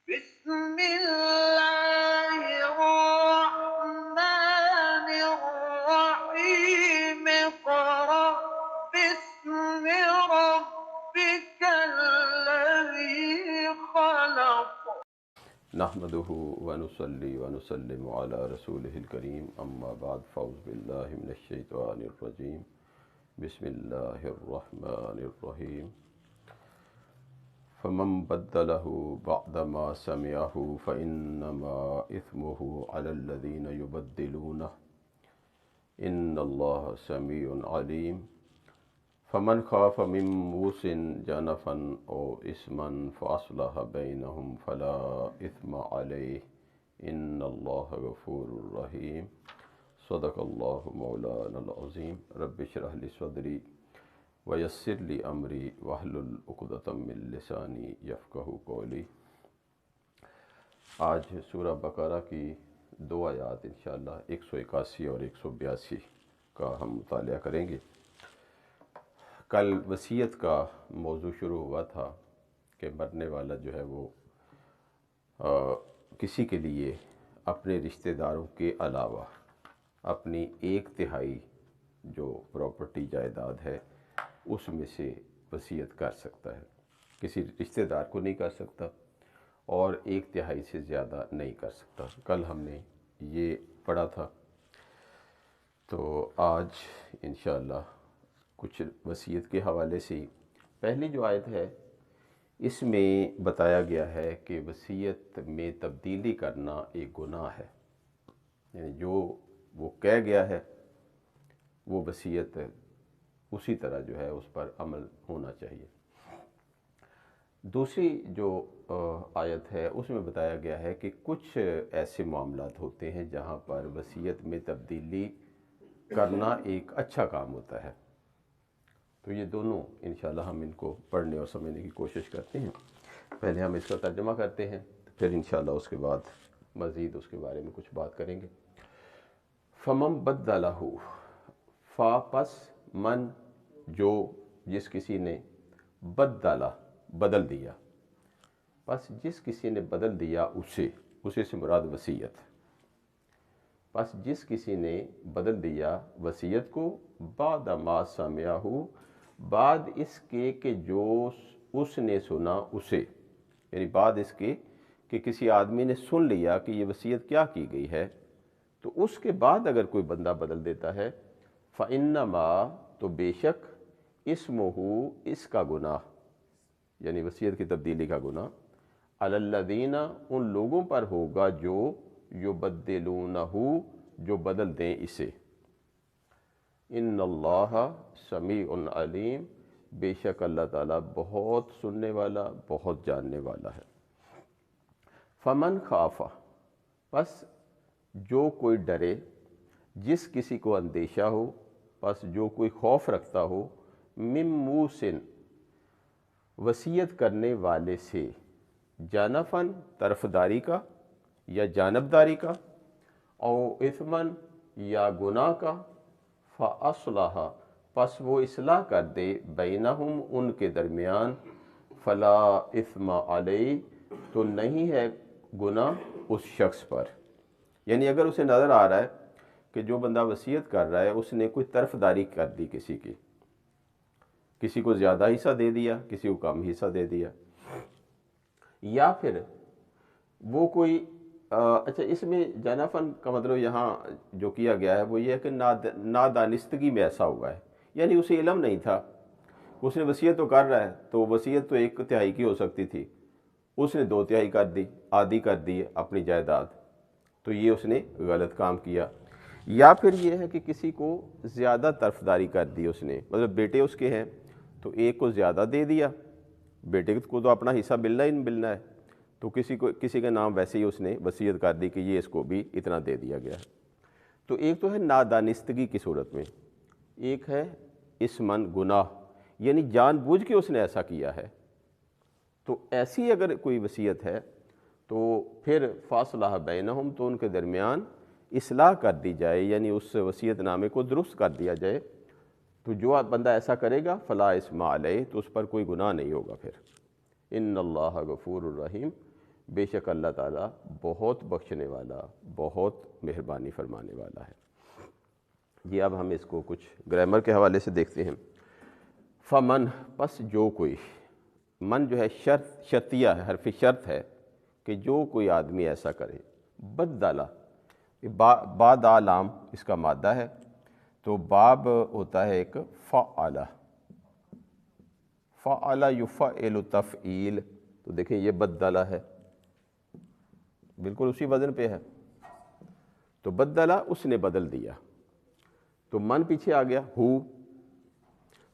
بسم اللہ الرحمن الرحیم اقرأ باسم ربک الذی خلق نحمده ونصلي ونسلم على رسوله الكريم اما بعد فاعوذ بالله من الشيطان الرجيم بسم الله الرحمن الرحيم فمن بدله بعدما سمعه فإنما إثمه على الذين يبدلونه إن الله سميع عليم فمن خاف من موص جنفا أو إثما فأصلح بينهم فلا إثم عليه إن الله غفور رحيم صدق الله مولانا العظيم رب اشرح لي صدري ويسر لي أمري واحلل عقدة من لساني يفقهوا قولي۔ آج سورہ بقرہ کی دو آیات انشاءاللہ 181 اور 182 کا ہم مطالعہ کریں گے۔ کل وصیت کا موضوع شروع ہوا تھا کہ مرنے والا جو ہے وہ کسی کے لیے اپنے رشتہ داروں کے علاوہ اپنی 1/3 جو پراپرٹی جائیداد ہے اس میں سے وصیت کر سکتا ہے، کسی رشتہ دار کو نہیں کر سکتا اور 1/3 سے زیادہ نہیں کر سکتا۔ کل ہم نے یہ پڑھا تھا، تو آج انشاءاللہ کچھ وصیت کے حوالے سے پہلی جو آیت ہے اس میں بتایا گیا ہے کہ وصیت میں تبدیلی کرنا ایک گناہ ہے، یعنی جو وہ کہہ گیا ہے وہ وصیت اسی طرح جو ہے اس پر عمل ہونا چاہیے۔ دوسری جو آیت ہے اس میں بتایا گیا ہے کہ کچھ ایسے معاملات ہوتے ہیں جہاں پر وصیت میں تبدیلی کرنا ایک اچھا کام ہوتا ہے۔ تو یہ دونوں انشاءاللہ ہم ان کو پڑھنے اور سمجھنے کی کوشش کرتے ہیں۔ پہلے ہم اس کا ترجمہ کرتے ہیں، پھر انشاءاللہ اس کے بعد مزید اس کے بارے میں کچھ بات کریں گے۔ فمن بدلہ، فا پس من جو جس کسی نے بدلہ بدل دیا، پس جس کسی نے بدل دیا اسے سے مراد وصیت، پس جس کسی نے بدل دیا وصیت کو بعد ما سمعہ، بعد اس کے کہ جو اس نے سنا اسے، یعنی بعد اس کے کہ کسی آدمی نے سن لیا کہ یہ وصیت کیا کی گئی ہے، تو اس کے بعد اگر کوئی بندہ بدل دیتا ہے فَإِنَّمَا تو بے شک اسمہ اس کا گناہ، یعنی وصیت کی تبدیلی کا گناہ، علی الذین ان لوگوں پر ہوگا جو یبدلونہ جو بدل دیں اسے، ان اللہ سمیع علیم بے شک اللہ تعالیٰ بہت سننے والا بہت جاننے والا ہے۔ فمن خافہ پس جو کوئی ڈرے، جس کسی کو اندیشہ ہو، پس جو کوئی خوف رکھتا ہو، من موسن وصیت کرنے والے سے، جانفن طرفداری کا یا جانبداری کا، او اثمن یا گناہ کا، فاصلح پس وہ اصلاح کر دے، بینہم ان کے درمیان، فلا اثم علیہ تو نہیں ہے گناہ اس شخص پر۔ یعنی اگر اسے نظر آ رہا ہے کہ جو بندہ وصیت کر رہا ہے اس نے کوئی طرفداری کر دی کسی کو زیادہ حصہ دے دیا، کسی کو کم حصہ دے دیا، یا پھر وہ کوئی اچھا اس میں جانفن کا مطلب یہاں جو کیا گیا ہے وہ یہ ہے کہ نادانستگی میں ایسا ہوا ہے، یعنی اسے علم نہیں تھا، اس نے وصیت تو کر رہا ہے تو وصیت تو 1/3 کی ہو سکتی تھی، اس نے 2/3 کر دی، آدھی کر دی اپنی جائیداد، تو یہ اس نے غلط کام کیا۔ یا پھر یہ ہے کہ کسی کو زیادہ طرفداری کر دی اس نے، مطلب بیٹے اس کے ہیں تو ایک کو زیادہ دے دیا، بیٹے کو تو اپنا حصہ ملنا ہی ملنا ہے، تو کسی کا نام ویسے ہی اس نے وصیت کر دی کہ یہ اس کو بھی اتنا دے دیا گیا ہے۔ تو ایک تو ہے نادانستگی کی صورت میں، ایک ہے اسمن گناہ، یعنی جان بوجھ کے اس نے ایسا کیا ہے۔ تو ایسی اگر کوئی وصیت ہے تو پھر فاصلہ بینہم تو ان کے درمیان اصلاح کر دی جائے، یعنی اس وصیت نامے کو درست کر دیا جائے، تو جو بندہ ایسا کرے گا فلا اسم علیہ تو اس پر کوئی گناہ نہیں ہوگا پھر۔ ان اللہ غفور الرحیم بے شک اللہ تعالیٰ بہت بخشنے والا، بہت مہربانی فرمانے والا ہے۔ جی اب ہم اس کو کچھ گرامر کے حوالے سے دیکھتے ہیں۔ فمن، پس جو کوئی، من جو ہے شرطیہ ہے، حرف شرط ہے کہ جو کوئی آدمی ایسا کرے، بدلہ، بعد لام اس کا مادہ ہے، تو باب ہوتا ہے ایک فعلہ، فعلہ یفعل تفعیل، تو دیکھیں یہ بدلہ ہے، بالکل اسی وزن پہ ہے، تو بدلہ اس نے بدل دیا، تو من پیچھے آ گیا، ہو،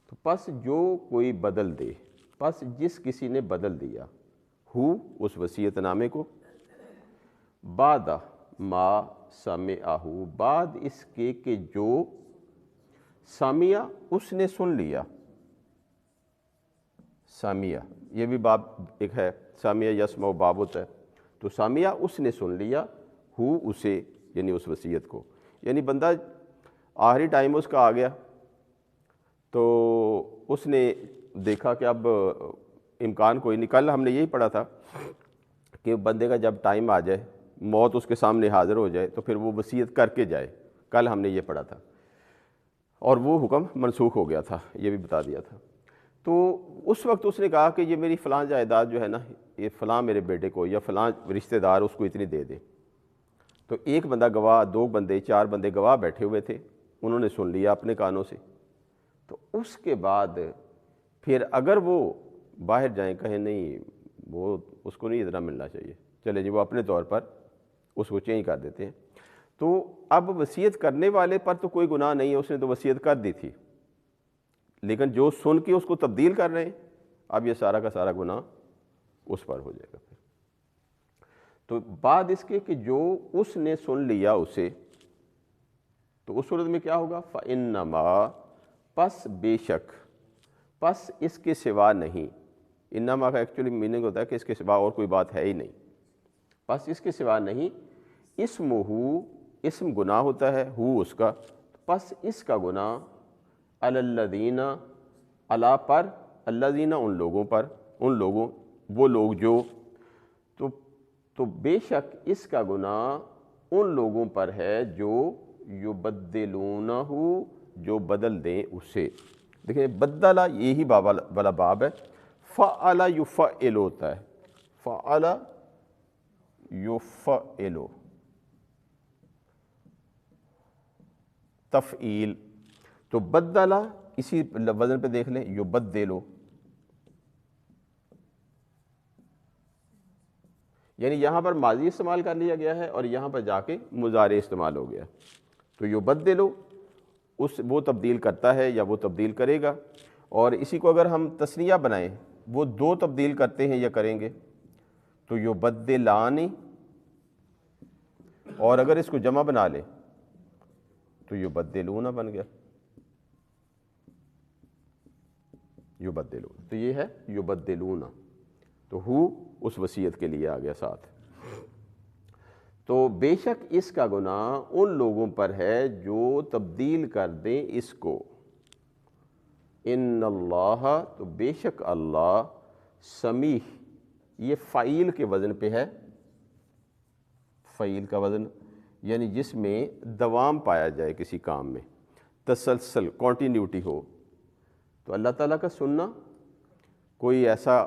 تو پس جو کوئی بدل دے، پس جس کسی نے بدل دیا، ہو اس وصیت نامے کو، بعد ما سمعہ، بعد اس کے کہ جو سامعہ اس نے سن لیا، سامعہ یہ بھی باب ایک ہے، سامعہ یسمع باب ہوتا ہے، تو سامعہ اس نے سن لیا، ہو اسے یعنی اس وصیت کو، یعنی بندہ آخری ٹائم اس کا آ گیا، تو اس نے دیکھا کہ اب امکان کوئی نہیں، کل ہم نے یہی پڑھا تھا کہ بندے کا جب ٹائم آ جائے، موت اس کے سامنے حاضر ہو جائے، تو پھر وہ وصیت کر کے جائے، کل ہم نے یہ پڑھا تھا، اور وہ حکم منسوخ ہو گیا تھا، یہ بھی بتا دیا تھا۔ تو اس وقت اس نے کہا کہ یہ میری فلاں جائیداد جو ہے نا، یہ فلاں میرے بیٹے کو یا فلاں رشتہ دار اس کو اتنی دے دے، تو ایک بندہ گواہ، دو بندے، چار بندے گواہ بیٹھے ہوئے تھے، انہوں نے سن لیا اپنے کانوں سے، تو اس کے بعد پھر اگر وہ باہر جائیں، کہیں نہیں وہ اس کو نہیں اتنا ملنا چاہیے، چلے جی وہ اپنے طور پر اس کو چینج کر دیتے ہیں، تو اب وصیت کرنے والے پر تو کوئی گناہ نہیں ہے، اس نے تو وصیت کر دی تھی، لیکن جو سن کے اس کو تبدیل کر رہے ہیں، اب یہ سارا کا سارا گناہ اس پر ہو جائے گا پھر۔ تو بعد اس کے کہ جو اس نے سن لیا اسے، تو اس صورت میں کیا ہوگا؟ فَإِنَّمَا، پس بے شک، پس اس کے سوا نہیں، انما کا ایکچولی میننگ ہوتا ہے کہ اس کے سوا اور کوئی بات ہے ہی نہیں، پس اس کے سوا نہیں، اسمہ، اسم گناہ ہوتا ہے، ہو اس کا، پس اس کا گناہ، علی الذین، علی پر، الذین ان لوگوں پر، ان لوگوں، وہ لوگ جو، تو بے شک اس کا گناہ ان لوگوں پر ہے جو یبدلونہ، جو بدل دیں اسے۔ دیکھیں بدلہ یہی والا باب ہے، فعل یفعل ہوتا ہے، فعل یفعل تفعیل، تو بدلہ اسی وزن پہ دیکھ لیں، یبدلو، یعنی یہاں پر ماضی استعمال کر لیا گیا ہے اور یہاں پر جا کے مضارع استعمال ہو گیا، تو یبدلو وہ تبدیل کرتا ہے یا وہ تبدیل کرے گا، اور اسی کو اگر ہم تثنیہ بنائیں، وہ دو تبدیل کرتے ہیں یا کریں گے، تو یبدلانی، اور اگر اس کو جمع بنا لیں تو یبدلون بن گیا، یبدلون، تو یہ ہے یبدلون، تو ہو اس وصیت کے لیے آ گیا ساتھ۔ تو بے شک اس کا گناہ ان لوگوں پر ہے جو تبدیل کر دیں اس کو، ان اللہ، تو بے شک اللہ، سمیع، یہ فعیل کے وزن پہ ہے، فعیل کا وزن یعنی جس میں دوام پایا جائے کسی کام میں، تسلسل، کنٹینیوٹی ہو، تو اللہ تعالیٰ کا سننا، کوئی ایسا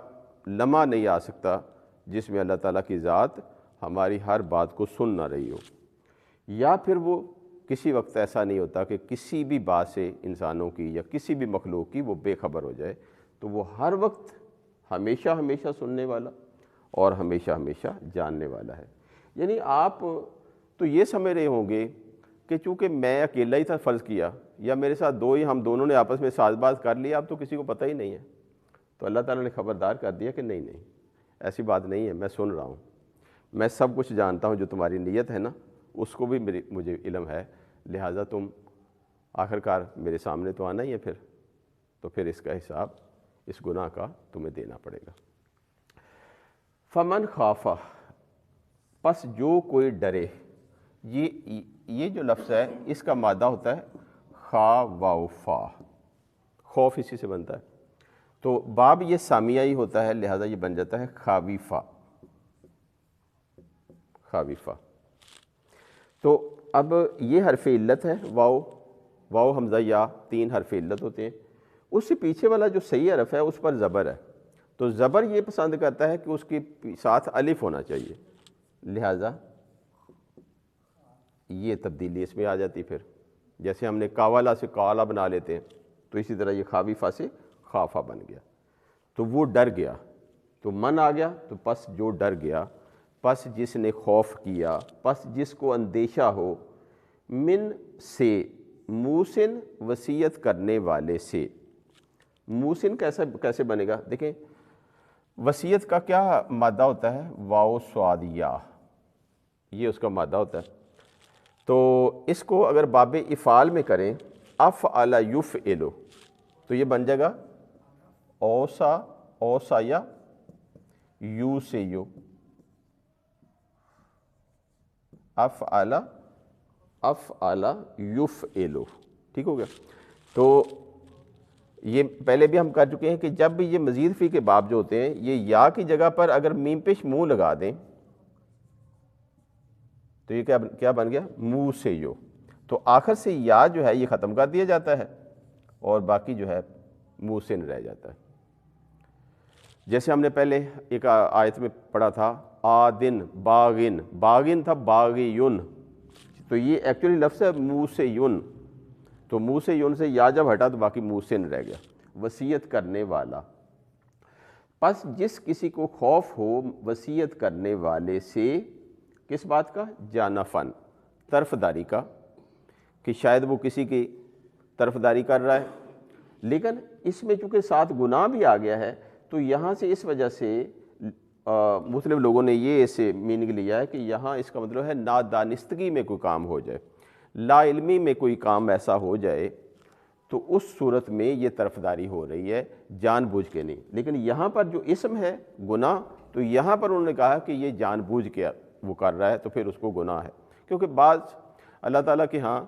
لمحہ نہیں آ سکتا جس میں اللہ تعالیٰ کی ذات ہماری ہر بات کو سن نہ رہی ہو، یا پھر وہ کسی وقت ایسا نہیں ہوتا کہ کسی بھی بات سے انسانوں کی یا کسی بھی مخلوق کی وہ بے خبر ہو جائے، تو وہ ہر وقت ہمیشہ ہمیشہ سننے والا اور ہمیشہ ہمیشہ جاننے والا ہے۔ یعنی آپ تو یہ سمجھ رہے ہوں گے کہ چونکہ میں اکیلا ہی تھا فرض کیا، یا میرے ساتھ دو ہی، ہم دونوں نے آپس میں ساز باز کر لیا، اب تو کسی کو پتہ ہی نہیں ہے، تو اللہ تعالیٰ نے خبردار کر دیا کہ نہیں نہیں، ایسی بات نہیں ہے، میں سن رہا ہوں، میں سب کچھ جانتا ہوں، جو تمہاری نیت ہے نا اس کو بھی مجھے علم ہے، لہٰذا تم آخرکار میرے سامنے تو آنا ہی ہے، تو پھر اس کا حساب، اس گناہ کا تمہیں دینا پڑے گا۔ فمن خافہ، پس جو کوئی ڈرے، یہ جو لفظ ہے اس کا مادہ ہوتا ہے خا واو فا، خوف اسی سے بنتا ہے، تو باب یہ سامیہ ہی ہوتا ہے، لہٰذا یہ بن جاتا ہے خاویفہ، خاوفہ۔ تو اب یہ حرف علت ہے، واو حمزہ یا، 3 حرف علت ہوتے ہیں۔ اس سے پیچھے والا جو صحیح حرف ہے اس پر زبر ہے، تو زبر یہ پسند کرتا ہے کہ اس کے ساتھ الف ہونا چاہیے، لہٰذا یہ تبدیلی اس میں آ جاتی۔ پھر جیسے ہم نے کاوالا سے کالا بنا لیتے ہیں، تو اسی طرح یہ خاوفہ سے خافہ بن گیا۔ تو وہ ڈر گیا، تو من آ گیا، تو پس جو ڈر گیا، پس جس نے خوف کیا، پس جس کو اندیشہ ہو، من سے، موسن وصیت کرنے والے سے۔ موسن کیسے بنے گا؟ دیکھیں وصیت کا کیا مادہ ہوتا ہے؟ واو صاد یا، یہ اس کا مادہ ہوتا ہے۔ تو اس کو اگر باب افعال میں کریں، افعل یفعل، تو یہ بن جائے گا اوسا یا یو سے یو، افعل یفعل، ٹھیک ہو گیا۔ تو یہ پہلے بھی ہم کر چکے ہیں کہ جب بھی یہ مزید فی کے باب جو ہوتے ہیں، یہ یا کی جگہ پر اگر میم پیش منہ لگا دیں تو یہ کیا بن گیا؟ منہ سے یو۔ تو آخر سے یا جو ہے یہ ختم کر دیا جاتا ہے اور باقی جو ہے منہ سے رہ جاتا ہے۔ جیسے ہم نے پہلے ایک آیت میں پڑھا تھا، آدن باغن، باغن تھا باغیون، تو یہ ایکچولی لفظ ہے منہ سے یون، تو منہ سے یون سے یا جب ہٹا تو باقی منہ سے رہ گیا۔ وصیت کرنے والا، پس جس کسی کو خوف ہو وصیت کرنے والے سے، کس بات کا؟ جانفن، طرفداری کا، کہ شاید وہ کسی کی طرفداری کر رہا ہے، لیکن اس میں چونکہ ساتھ گناہ بھی آ گیا ہے، تو یہاں سے اس وجہ سے مختلف لوگوں نے یہ اسے میننگ لیا ہے کہ یہاں اس کا مطلب ہے نادانستگی میں کوئی کام ہو جائے، لا علمی میں کوئی کام ایسا ہو جائے، تو اس صورت میں یہ طرفداری ہو رہی ہے، جان بوجھ کے نہیں۔ لیکن یہاں پر جو اسم ہے گناہ، تو یہاں پر انہوں نے کہا کہ یہ جان بوجھ کے وہ کر رہا ہے، تو پھر اس کو گناہ ہے، کیونکہ بعض اللہ تعالیٰ کے ہاں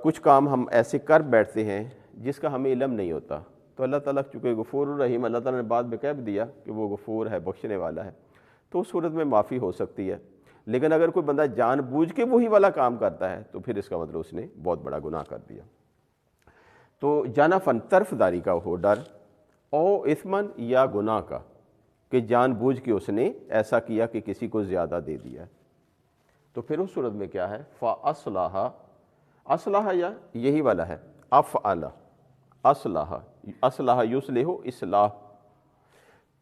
کچھ کام ہم ایسے کر بیٹھتے ہیں جس کا ہمیں علم نہیں ہوتا، تو اللہ تعالیٰ چونکہ غفور الرحیم، اللہ تعالیٰ نے بعد میں کہہ بھی دیا کہ وہ غفور ہے، بخشنے والا ہے، تو اس صورت میں معافی ہو سکتی ہے۔ لیکن اگر کوئی بندہ جان بوجھ کے وہی والا کام کرتا ہے تو پھر اس کا مطلب اس نے بہت بڑا گناہ کر دیا۔ تو جانفن، طرفداری کا ہو ڈر، او اثمن، یا گناہ کا، کہ جان بوجھ کے اس نے ایسا کیا کہ کسی کو زیادہ دے دیا ہے، تو پھر اس صورت میں کیا ہے؟ فاصلح، اصلح یا یہی والا ہے، افعل، اصلح، اصلح یصلح، اصلاح،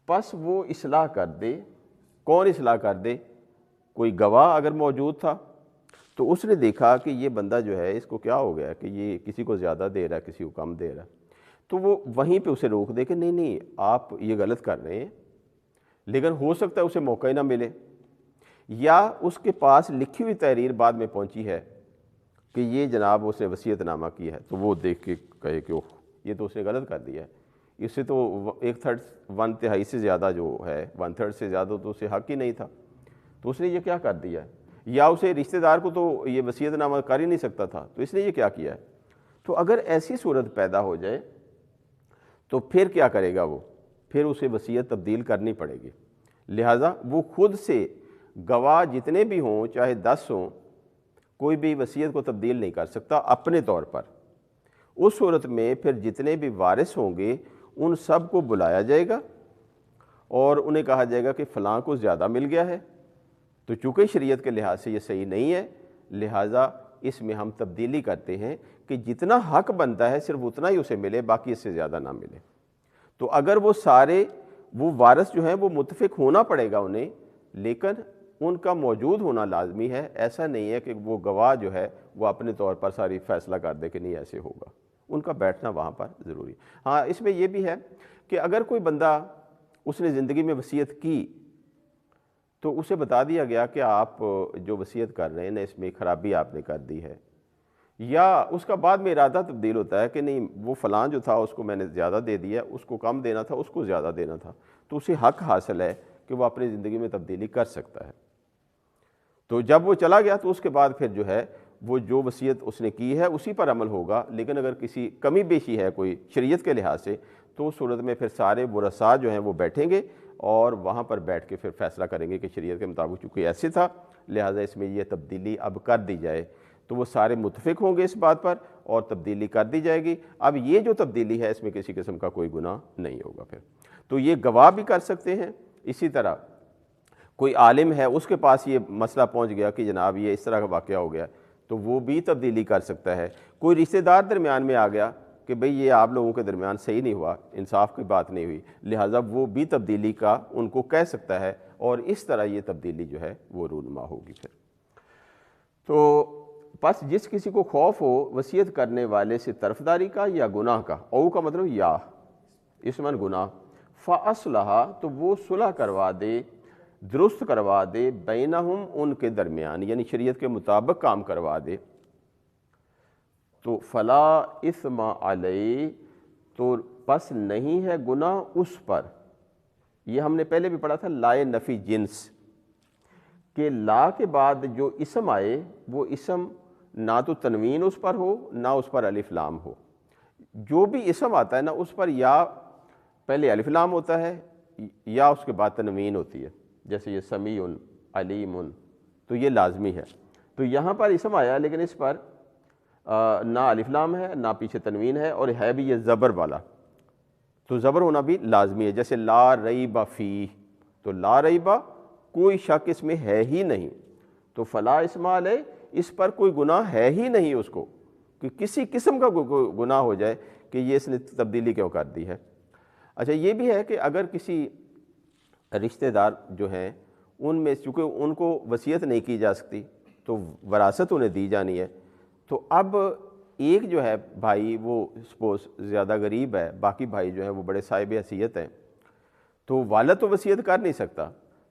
پس وہ اصلاح کر دے۔ کون اصلاح کر دے؟ کوئی گواہ اگر موجود تھا تو اس نے دیکھا کہ یہ بندہ جو ہے اس کو کیا ہو گیا کہ یہ کسی کو زیادہ دے رہا ہے، کسی کو کم دے رہا ہے، تو وہ وہیں پہ اسے روک دے کہ نہیں آپ یہ غلط کر رہے ہیں، لیکن ہو سکتا ہے اسے موقع ہی نہ ملے، یا اس کے پاس لکھی ہوئی تحریر بعد میں پہنچی ہے کہ یہ جناب اس نے وصیت نامہ کی ہے، تو وہ دیکھ کے کہے کہ اوہ یہ تو اس نے غلط کر دیا ہے، اس سے تو 1/3 سے زیادہ جو ہے 1/3 سے زیادہ تو اسے حق ہی نہیں تھا، تو اس نے یہ کیا کر دیا ہے، یا اسے رشتہ دار کو تو یہ وصیت نامہ کر ہی نہیں سکتا تھا، تو اس نے یہ کیا کیا ہے۔ تو اگر ایسی صورت پیدا ہو جائے تو پھر کیا کرے گا وہ؟ پھر اسے وصیت تبدیل کرنی پڑے گی، لہٰذا وہ خود سے گواہ جتنے بھی ہوں، چاہے 10 ہوں، کوئی بھی وصیت کو تبدیل نہیں کر سکتا اپنے طور پر۔ اس صورت میں پھر جتنے بھی وارث ہوں گے ان سب کو بلایا جائے گا اور انہیں کہا جائے گا کہ فلاں کو زیادہ مل گیا ہے، تو چونکہ شریعت کے لحاظ سے یہ صحیح نہیں ہے، لہٰذا اس میں ہم تبدیلی کرتے ہیں کہ جتنا حق بنتا ہے صرف اتنا ہی اسے ملے، باقی اس سے زیادہ نہ ملے۔ تو اگر وہ سارے وہ وارث جو ہیں وہ متفق ہونا پڑے گا انہیں، لیکن ان کا موجود ہونا لازمی ہے، ایسا نہیں ہے کہ وہ گواہ جو ہے وہ اپنے طور پر ساری فیصلہ کر دے کہ نہیں ایسے ہوگا، ان کا بیٹھنا وہاں پر ضروری۔ ہاں اس میں یہ بھی ہے کہ اگر کوئی بندہ اس نے زندگی میں وصیت کی تو اسے بتا دیا گیا کہ آپ جو وصیت کر رہے ہیں نا اس میں خرابی آپ نے کر دی ہے، یا اس کا بعد میں ارادہ تبدیل ہوتا ہے کہ نہیں وہ فلاں جو تھا اس کو میں نے زیادہ دے دیا، اس کو کم دینا تھا، اس کو زیادہ دینا تھا، تو اسے حق حاصل ہے کہ وہ اپنی زندگی میں تبدیلی کر سکتا ہے۔ تو جب وہ چلا گیا تو اس کے بعد پھر جو ہے وہ جو وصیت اس نے کی ہے اسی پر عمل ہوگا، لیکن اگر کسی کمی بیشی ہے کوئی شریعت کے لحاظ سے تو اس صورت میں پھر سارے ورثاء جو ہیں وہ بیٹھیں گے اور وہاں پر بیٹھ کے پھر فیصلہ کریں گے کہ شریعت کے مطابق چونکہ ایسے تھا لہٰذا اس میں یہ تبدیلی اب کر دی جائے، تو وہ سارے متفق ہوں گے اس بات پر اور تبدیلی کر دی جائے گی۔ اب یہ جو تبدیلی ہے اس میں کسی قسم کا کوئی گناہ نہیں ہوگا پھر، تو یہ گواہ بھی کر سکتے ہیں۔ اسی طرح کوئی عالم ہے اس کے پاس یہ مسئلہ پہنچ گیا کہ جناب یہ اس طرح کا واقعہ ہو گیا تو وہ بھی تبدیلی کر سکتا ہے۔ کوئی رشتہ دار درمیان میں آ گیا کہ بھئی یہ آپ لوگوں کے درمیان صحیح نہیں ہوا، انصاف کی بات نہیں ہوئی، لہٰذا وہ بھی تبدیلی کا ان کو کہہ سکتا ہے اور اس طرح یہ تبدیلی جو ہے وہ رونما ہوگی پھر۔ تو پس جس کسی کو خوف ہو وصیت کرنے والے سے طرفداری کا یا گناہ کا، او کا مطلب یا اسمن گناہ، فَأَصْلَحَ تو وہ صلح کروا دے، درست کروا دے، بینہم ان کے درمیان، یعنی شریعت کے مطابق کام کروا دے، تو فلا اثم علیہ تو پس نہیں ہے گناہ اس پر۔ یہ ہم نے پہلے بھی پڑھا تھا لائے نفی جنس، کہ لا کے بعد جو اسم آئے وہ اسم نہ تو تنوین اس پر ہو نہ اس پر الف لام ہو۔ جو بھی اسم آتا ہے نا اس پر یا پہلے الف لام ہوتا ہے یا اس کے بعد تنوین ہوتی ہے، جیسے یہ سمیع علیم، تو یہ لازمی ہے۔ تو یہاں پر اسم آیا لیکن اس پر نہ الف لام ہے نہ پیچھے تنوین ہے اور ہے بھی یہ زبر والا، تو زبر ہونا بھی لازمی ہے، جیسے لا ریب فیہ، تو لا ریب کوئی شک اس میں ہے ہی نہیں، تو فلا اسم علیہ اس پر کوئی گناہ ہے ہی نہیں اس کو، کہ کسی قسم کا کوئی گناہ ہو جائے کہ یہ اس نے تبدیلی کیوں کر دی ہے۔ اچھا یہ بھی ہے کہ اگر کسی رشتہ دار جو ہیں ان میں چونکہ ان کو وصیت نہیں کی جا سکتی تو وراثت انہیں دی جانی ہے، تو اب ایک جو ہے بھائی وہ سپوز زیادہ غریب ہے، باقی بھائی جو ہیں وہ بڑے صاحب حیثیت ہیں، تو والد تو وصیت کر نہیں سکتا،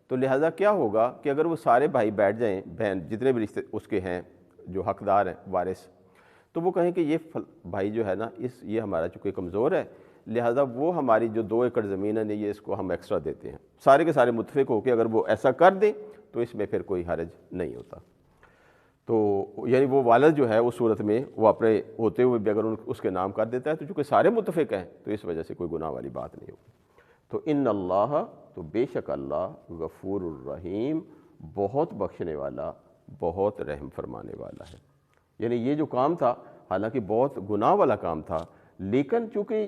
تو لہٰذا کیا ہوگا کہ اگر وہ سارے بھائی بیٹھ جائیں، بہن جتنے بھی رشتے اس کے ہیں جو حقدار ہیں وارث، تو وہ کہیں کہ یہ بھائی جو ہے نا یہ ہمارا چونکہ کمزور ہے لہٰذا وہ ہماری جو 2 ایکڑ زمین ہے یہ اس کو ہم ایکسٹرا دیتے ہیں، سارے کے سارے متفق ہو کے اگر وہ ایسا کر دیں تو اس میں پھر کوئی حرج نہیں ہوتا۔ تو یعنی وہ والد جو ہے اس صورت میں وہ اپنے ہوتے ہوئے بھی اگر اس کے نام کر دیتا ہے تو چونکہ سارے متفق ہیں تو اس وجہ سے کوئی گناہ والی بات نہیں ہوگی۔ تو ان اللہ تو بے شک اللہ غفور الرحیم بہت بخشنے والا بہت رحم فرمانے والا ہے۔ یعنی یہ جو کام تھا حالانکہ بہت گناہ والا کام تھا لیکن چونکہ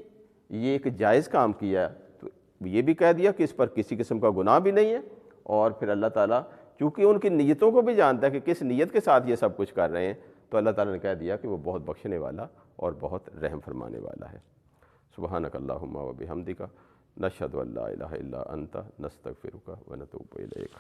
یہ ایک جائز کام کیا تو یہ بھی کہہ دیا کہ اس پر کسی قسم کا گناہ بھی نہیں ہے، اور پھر اللہ تعالیٰ چونکہ ان کی نیتوں کو بھی جانتا ہے کہ کس نیت کے ساتھ یہ سب کچھ کر رہے ہیں، تو اللہ تعالیٰ نے کہہ دیا کہ وہ بہت بخشنے والا اور بہت رحم فرمانے والا ہے۔ سبحانک اللہم و بحمدک نشہد ان لا الہ الا انت نستغفرک و نتوب الیک۔